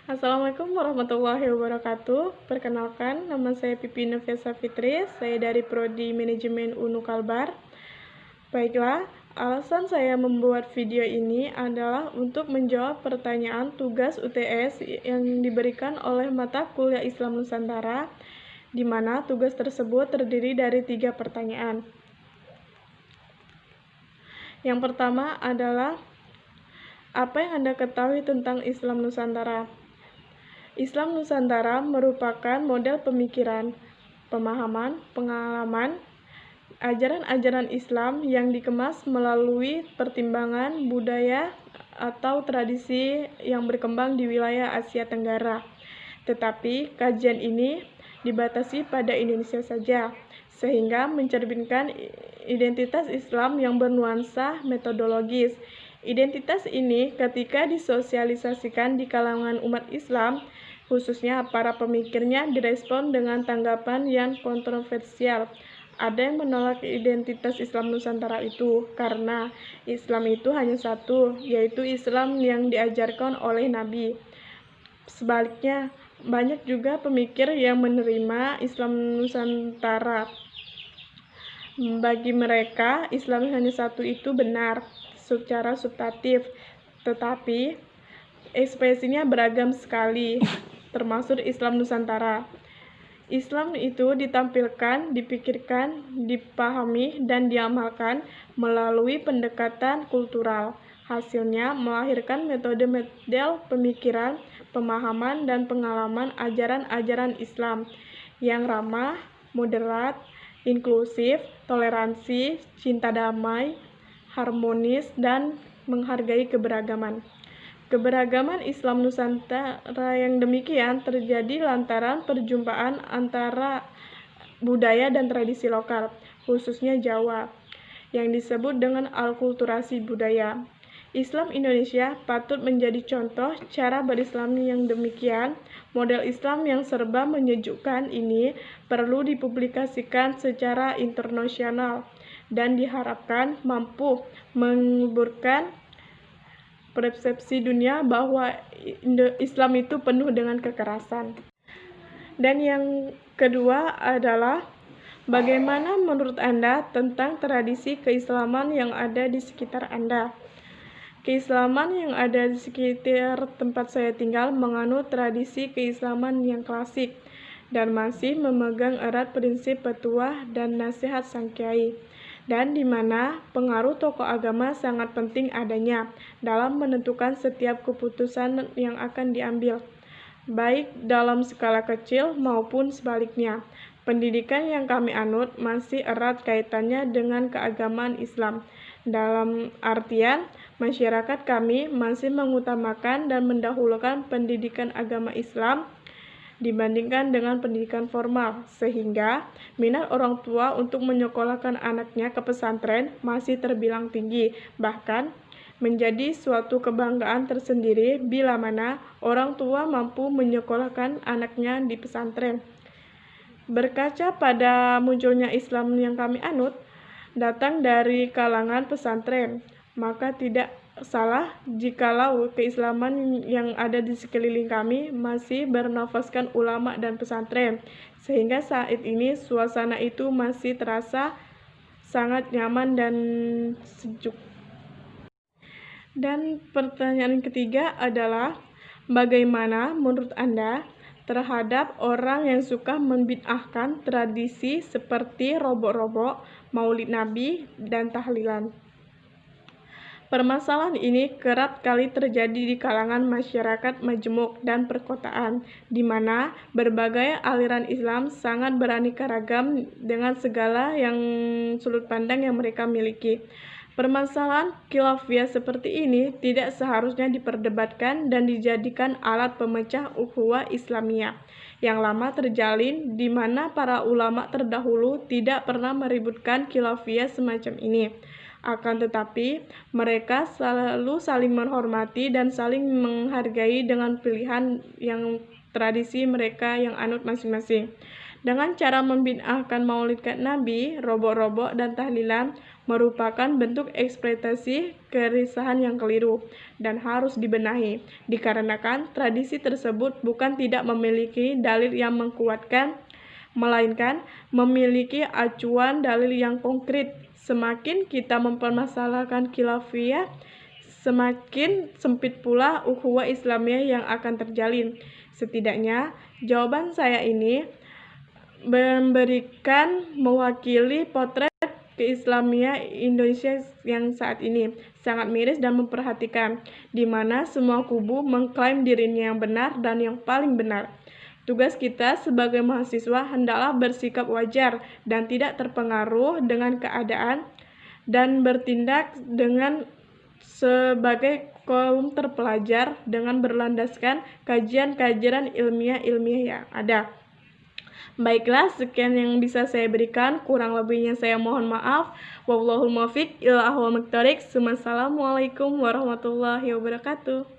Assalamualaikum warahmatullahi wabarakatuh. Perkenalkan, nama saya Pipi Nofesa Fitri. Saya dari Prodi Manajemen UNU Kalbar. Baiklah, alasan saya membuat video ini adalah untuk menjawab pertanyaan tugas UTS yang diberikan oleh mata kuliah Islam Nusantara, di mana tugas tersebut terdiri dari 3 pertanyaan. Yang pertama adalah, apa yang Anda ketahui tentang Islam Nusantara? Islam Nusantara merupakan model pemikiran, pemahaman, pengalaman, ajaran-ajaran Islam yang dikemas melalui pertimbangan budaya atau tradisi yang berkembang di wilayah Asia Tenggara. Tetapi kajian ini dibatasi pada Indonesia saja, sehingga mencerminkan identitas Islam yang bernuansa metodologis. Identitas ini ketika disosialisasikan di kalangan umat Islam, khususnya para pemikirnya, direspon dengan tanggapan yang kontroversial. Ada yang menolak identitas Islam Nusantara itu karena Islam itu hanya satu, yaitu Islam yang diajarkan oleh Nabi. Sebaliknya, banyak juga pemikir yang menerima Islam Nusantara. Bagi mereka, Islam yang hanya satu itu benar secara substantif, tetapi ekspresinya beragam sekali, termasuk Islam Nusantara. Islam itu ditampilkan, dipikirkan, dipahami, dan diamalkan melalui pendekatan kultural. Hasilnya melahirkan metode-model pemikiran, pemahaman, dan pengalaman ajaran-ajaran Islam yang ramah, moderat, inklusif, toleransi, cinta damai, harmonis, dan menghargai keberagaman. Keberagaman Islam Nusantara yang demikian terjadi lantaran perjumpaan antara budaya dan tradisi lokal, khususnya Jawa, yang disebut dengan alkulturasi budaya. Islam Indonesia patut menjadi contoh cara berislam yang demikian. Model Islam yang serba menyejukkan ini perlu dipublikasikan secara internasional dan diharapkan mampu menguburkan persepsi dunia bahwa Islam itu penuh dengan kekerasan. Dan yang kedua adalah, bagaimana menurut Anda tentang tradisi keislaman yang ada di sekitar Anda? Keislaman yang ada di sekitar tempat saya tinggal menganut tradisi keislaman yang klasik dan masih memegang erat prinsip petuah dan nasihat sang kiai, dan di mana pengaruh tokoh agama sangat penting adanya dalam menentukan setiap keputusan yang akan diambil, baik dalam skala kecil maupun sebaliknya. Pendidikan yang kami anut masih erat kaitannya dengan keagamaan Islam, dalam artian masyarakat kami masih mengutamakan dan mendahulukan pendidikan agama Islam dibandingkan dengan pendidikan formal, sehingga minat orang tua untuk menyekolahkan anaknya ke pesantren masih terbilang tinggi, bahkan menjadi suatu kebanggaan tersendiri bila mana orang tua mampu menyekolahkan anaknya di pesantren. Berkaca pada munculnya Islam yang kami anut, datang dari kalangan pesantren, maka tidak salah jikalau keislaman yang ada di sekeliling kami masih bernafaskan ulama dan pesantren, sehingga saat ini suasana itu masih terasa sangat nyaman dan sejuk. Dan pertanyaan ketiga adalah, bagaimana menurut Anda terhadap orang yang suka membid'ahkan tradisi seperti robok-robok, maulid Nabi, dan tahlilan? Permasalahan ini kerap kali terjadi di kalangan masyarakat majemuk dan perkotaan, di mana berbagai aliran Islam sangat beraneka ragam dengan segala yang sudut pandang yang mereka miliki. Permasalahan khilafiyah seperti ini tidak seharusnya diperdebatkan dan dijadikan alat pemecah ukhuwah Islamiyah yang lama terjalin, di mana para ulama terdahulu tidak pernah meributkan khilafiyah semacam ini. Akan tetapi, mereka selalu saling menghormati dan saling menghargai dengan pilihan yang tradisi mereka yang anut masing-masing. Dengan cara membid'ahkan maulid Nabi, robok-robok, dan tahlilan, merupakan bentuk ekspektasi kerisahan yang keliru dan harus dibenahi, dikarenakan tradisi tersebut bukan tidak memiliki dalil yang menguatkan, melainkan memiliki acuan dalil yang konkret. Semakin kita mempermasalahkan khilafiyah, semakin sempit pula ukhuwah Islamiyah yang akan terjalin. Setidaknya, jawaban saya ini mewakili potret keislamiah Indonesia yang saat ini sangat miris dan memperhatikan, di mana semua kubu mengklaim dirinya yang benar dan yang paling benar. Tugas kita sebagai mahasiswa hendaklah bersikap wajar dan tidak terpengaruh dengan keadaan dan bertindak dengan sebagai kaum terpelajar dengan berlandaskan kajian-kajian ilmiah yang ada. Baiklah, sekian yang bisa saya berikan. Kurang lebihnya saya mohon maaf. Wallahul muwaffiq ila aqwamit thoriq. Wassalamualaikum warahmatullahi wabarakatuh.